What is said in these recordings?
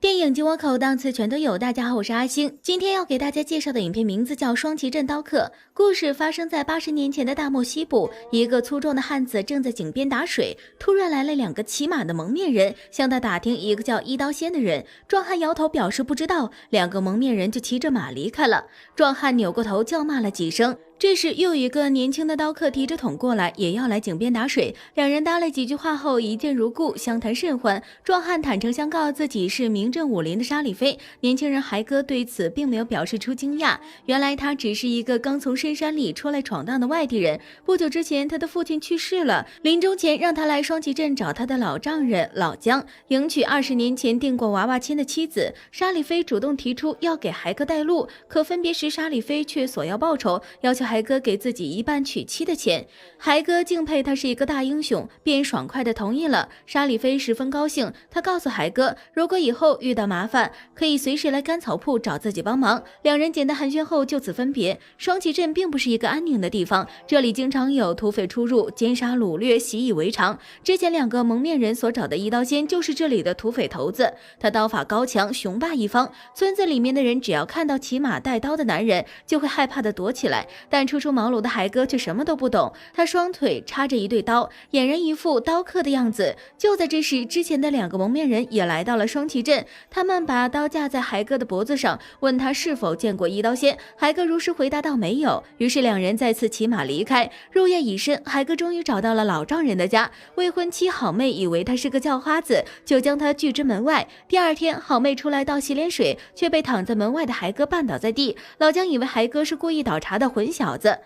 电影进我口，档次全都有。大家好，我是阿星，今天要给大家介绍的影片名字叫《双旗镇刀客》。故事发生在80年前的大漠西部，一个粗壮的汉子正在井边打水，突然来了2个骑马的蒙面人，向他打听一个叫一刀仙的人。壮汉摇头表示不知道，2个蒙面人就骑着马离开了。壮汉扭过头叫骂了几声。这时又有一个年轻的刀客提着桶过来，也要来井边打水。2人搭了几句话后，一见如故，相谈甚欢。壮汉坦诚相告自己是名震武林的沙里飞，年轻人孩哥对此并没有表示出惊讶。原来他只是一个刚从深山里出来闯荡的外地人。不久之前，他的父亲去世了，临终前让他来双旗镇找他的老丈人老姜，迎娶20年前订过娃娃亲的妻子。沙里飞主动提出要给孩哥带路，可分别时沙里飞却索要报酬，要求孩哥给自己1半娶妻的钱。孩哥敬佩他是一个大英雄，便爽快地同意了。沙里飞十分高兴，他告诉孩哥，如果以后遇到麻烦，可以随时来甘草铺找自己帮忙。2人简单寒暄后就此分别。双旗镇并不是一个安宁的地方，这里经常有土匪出入，奸杀掳掠习以为常。之前2个蒙面人所找的一刀仙就是这里的土匪头子，他刀法高强，雄霸一方。村子里面的人只要看到骑马带刀的男人，就会害怕地躲起来。但初出茅庐的孩哥却什么都不懂，他双腿插着一对刀，俨然一副刀客的样子。就在这时，之前的2个蒙面人也来到了双旗镇，他们把刀架在孩哥的脖子上，问他是否见过一刀仙。孩哥如实回答道没有。于是2人再次骑马离开。入夜已深，孩哥终于找到了老丈人的家。未婚妻好妹以为他是个叫花子，就将他拒之门外。第2天，好妹出来倒洗脸水，却被躺在门外的孩哥绊倒在地。老姜以为孩哥是故意倒茶的混小子，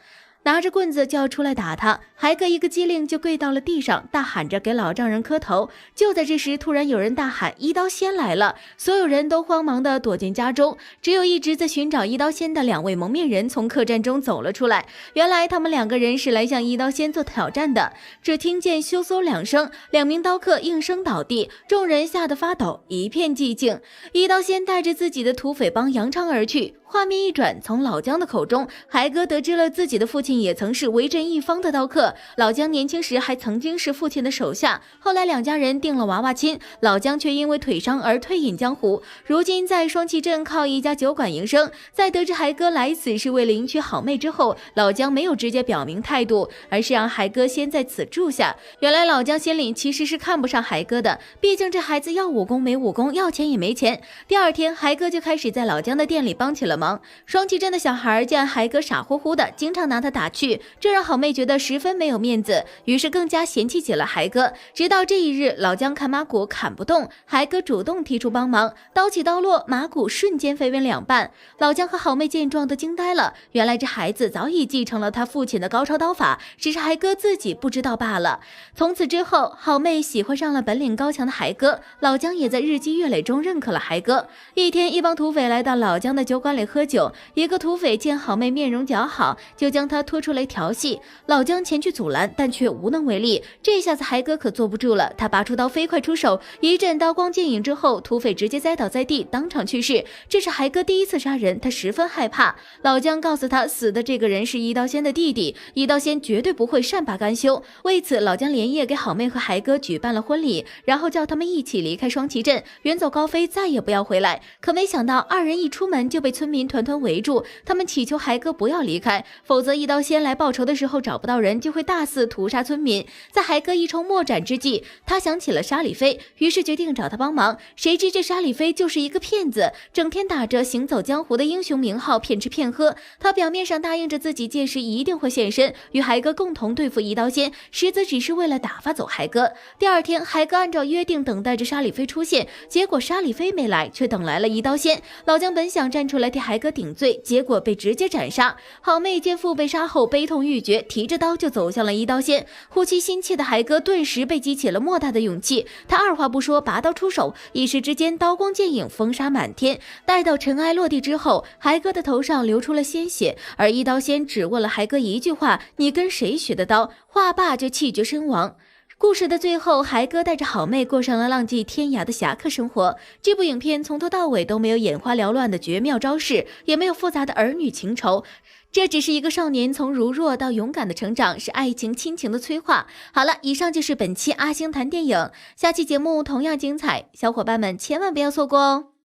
拿着棍子就要出来打他，孩哥一个机灵就跪到了地上，大喊着给老丈人磕头。就在这时，突然有人大喊一刀仙来了，所有人都慌忙地躲进家中，只有一直在寻找一刀仙的2位蒙面人从客栈中走了出来。原来他们2个人是来向一刀仙做挑战的。只听见咻嗖2声，2名刀客应声倒地，众人吓得发抖，一片寂静。一刀仙带着自己的土匪帮扬长而去。画面一转，从老姜的口中，孩哥得知了自己的父亲也曾是威震一方的刀客。老姜年轻时还曾经是父亲的手下，后来2家人订了娃娃亲，老姜却因为腿伤而退隐江湖，如今在双旗镇靠一家酒馆营生。在得知孩哥来此是为了迎娶好妹之后，老姜没有直接表明态度，而是让孩哥先在此住下。原来老姜心里其实是看不上孩哥的，毕竟这孩子要武功没武功，要钱也没钱。第2天，孩哥就开始在老姜的店里帮起了忙。双旗镇的小孩见孩哥傻乎乎的，经常拿他打趣，这让好妹觉得十分没有面子，于是更加嫌弃起了孩哥。直到这一日，老姜砍马骨砍不动，孩哥主动提出帮忙，刀起刀落，马骨瞬间飞为2半。老姜和好妹见状都惊呆了，原来这孩子早已继承了他父亲的高超刀法，只是孩哥自己不知道罢了。从此之后，好妹喜欢上了本领高强的孩哥，老姜也在日积月累中认可了孩哥。一天，一帮土匪来到老姜的酒馆里喝酒，一个土匪见好妹面容姣好，就将她拖出来调戏。老姜前去阻拦，但却无能为力。这下子孩哥可坐不住了，他拔出刀飞快出手，一阵刀光剑影之后，土匪直接栽倒在地，当场去世。这是孩哥第1次杀人，他十分害怕。老姜告诉他，死的这个人是一刀仙的弟弟，一刀仙绝对不会善罢甘休。为此，老姜连夜给好妹和孩哥举办了婚礼，然后叫他们一起离开双旗镇，远走高飞，再也不要回来。可没想到2人一出门就被村民团团围住，他们祈求孩哥不要离开，否则一刀仙来报仇的时候找不到人，就会大肆屠杀村民。在孩哥一筹莫展之际，他想起了沙里飞，于是决定找他帮忙。谁知这沙里飞就是一个骗子，整天打着行走江湖的英雄名号骗吃骗喝。他表面上答应着自己届时一定会现身，与孩哥共同对付一刀仙，实则只是为了打发走孩哥。第2天，孩哥按照约定等待着沙里飞出现，结果沙里飞没来，却等来了一刀仙。老姜本想站出来替孩哥顶罪，结果被直接斩杀。好妹见父被杀后悲痛欲绝，提着刀就走向了一刀仙。呼吸心切的孩哥顿时被激起了莫大的勇气，他二话不说拔刀出手，一时之间刀光剑影，风沙满天。待到尘埃落地之后，孩哥的头上流出了鲜血，而一刀仙只问了孩哥一句话：你跟谁学的刀？话罢就气绝身亡。故事的最后，孩哥带着好妹过上了浪迹天涯的侠客生活。这部影片从头到尾都没有眼花缭乱的绝妙招式，也没有复杂的儿女情仇，这只是一个少年从如弱到勇敢的成长，是爱情亲情的催化。好了，以上就是本期阿星谈电影，下期节目同样精彩，小伙伴们千万不要错过哦。